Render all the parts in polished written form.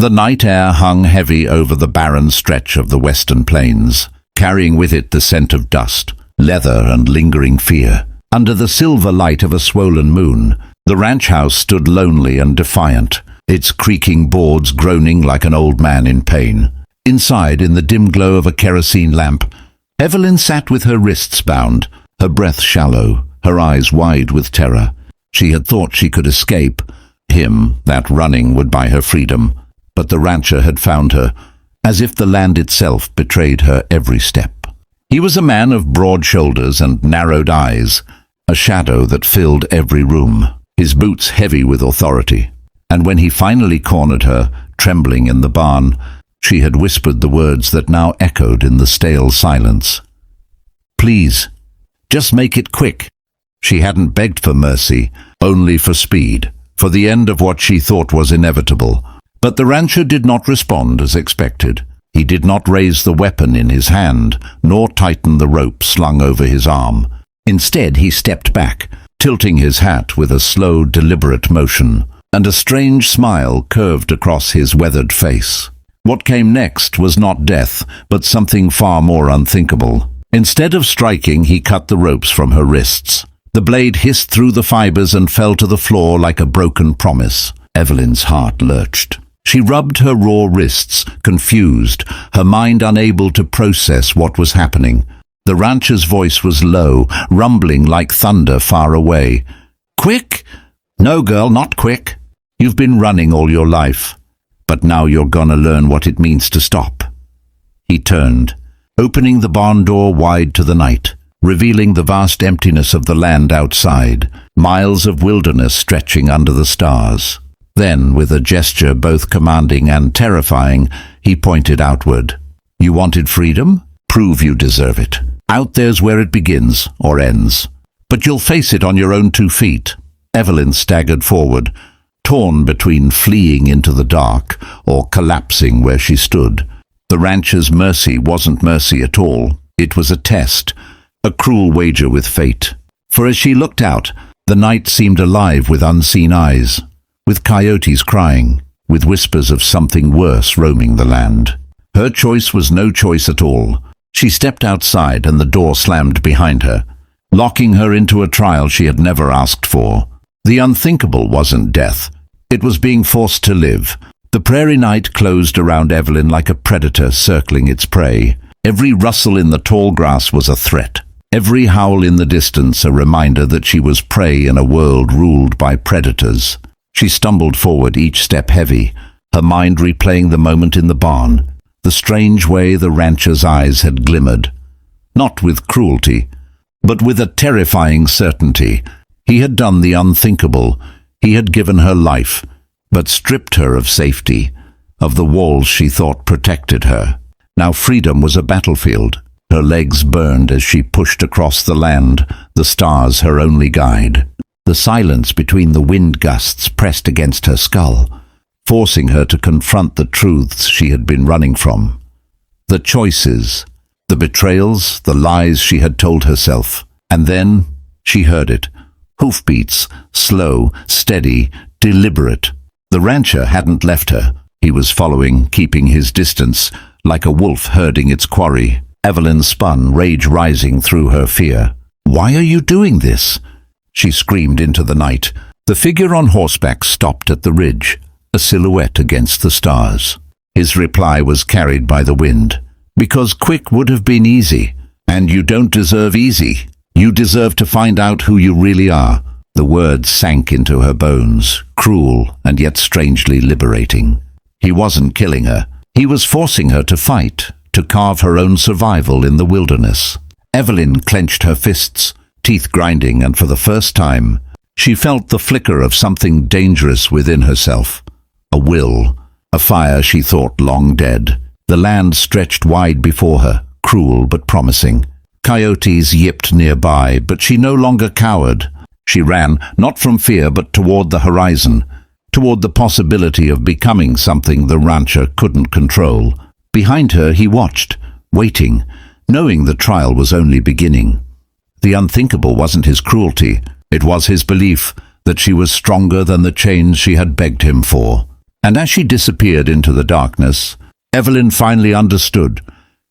The night air hung heavy over the barren stretch of the western plains, carrying with it the scent of dust, leather, and lingering fear. Under the silver light of a swollen moon, the ranch house stood lonely and defiant, its creaking boards groaning like an old man in pain. Inside, in the dim glow of a kerosene lamp, Evelyn sat with her wrists bound, her breath shallow, her eyes wide with terror. She had thought she could escape. Him, that running, would buy her freedom. But the rancher had found her, as if the land itself betrayed her every step. He was a man of broad shoulders and narrowed eyes, a shadow that filled every room, his boots heavy with authority. And when he finally cornered her, trembling in the barn, she had whispered the words that now echoed in the stale silence. "Please, just make it quick." She hadn't begged for mercy, only for speed, for the end of what she thought was inevitable. But the rancher did not respond as expected. He did not raise the weapon in his hand, nor tighten the rope slung over his arm. Instead, he stepped back, tilting his hat with a slow, deliberate motion, and a strange smile curved across his weathered face. What came next was not death, but something far more unthinkable. Instead of striking, he cut the ropes from her wrists. The blade hissed through the fibers and fell to the floor like a broken promise. Evelyn's heart lurched. She rubbed her raw wrists, confused, her mind unable to process what was happening. The rancher's voice was low, rumbling like thunder far away. "Quick? No, girl, not quick. You've been running all your life. But now you're gonna learn what it means to stop." He turned, opening the barn door wide to the night, revealing the vast emptiness of the land outside, miles of wilderness stretching under the stars. Then, with a gesture both commanding and terrifying, he pointed outward. "You wanted freedom? Prove you deserve it. Out there's where it begins, or ends. But you'll face it on your own 2 feet." Evelyn staggered forward, torn between fleeing into the dark or collapsing where she stood. The rancher's mercy wasn't mercy at all. It was a test, a cruel wager with fate. For as she looked out, the night seemed alive with unseen eyes, with coyotes crying, with whispers of something worse roaming the land. Her choice was no choice at all. She stepped outside and the door slammed behind her, locking her into a trial she had never asked for. The unthinkable wasn't death. It was being forced to live. The prairie night closed around Evelyn like a predator circling its prey. Every rustle in the tall grass was a threat. Every howl in the distance a reminder that she was prey in a world ruled by predators. She stumbled forward, each step heavy, her mind replaying the moment in the barn, the strange way the rancher's eyes had glimmered. Not with cruelty, but with a terrifying certainty. He had done the unthinkable. He had given her life, but stripped her of safety, of the walls she thought protected her. Now freedom was a battlefield. Her legs burned as she pushed across the land, the stars her only guide. The silence between the wind gusts pressed against her skull, forcing her to confront the truths she had been running from. The choices, the betrayals, the lies she had told herself. And then she heard it. Hoofbeats, slow, steady, deliberate. The rancher hadn't left her. He was following, keeping his distance, like a wolf herding its quarry. Evelyn spun, rage rising through her fear. "Why are you doing this?" she screamed into the night. The figure on horseback stopped at the ridge, a silhouette against the stars. His reply was carried by the wind. "Because quick would have been easy, and you don't deserve easy. You deserve to find out who you really are." The words sank into her bones, cruel and yet strangely liberating. He wasn't killing her. He was forcing her to fight, to carve her own survival in the wilderness. Evelyn clenched her fists, teeth grinding, and for the first time, she felt the flicker of something dangerous within herself. A will, a fire she thought long dead. The land stretched wide before her, cruel but promising. Coyotes yipped nearby, but she no longer cowered. She ran, not from fear, but toward the horizon, toward the possibility of becoming something the rancher couldn't control. Behind her he watched, waiting, knowing the trial was only beginning. The unthinkable wasn't his cruelty. It was his belief that she was stronger than the chains she had begged him for. And as she disappeared into the darkness, Evelyn finally understood.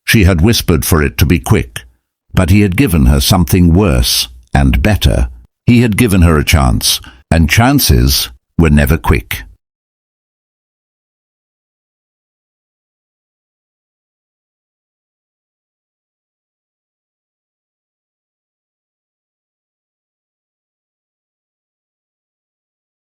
She had whispered for it to be quick, but he had given her something worse and better. He had given her a chance, and chances were never quick.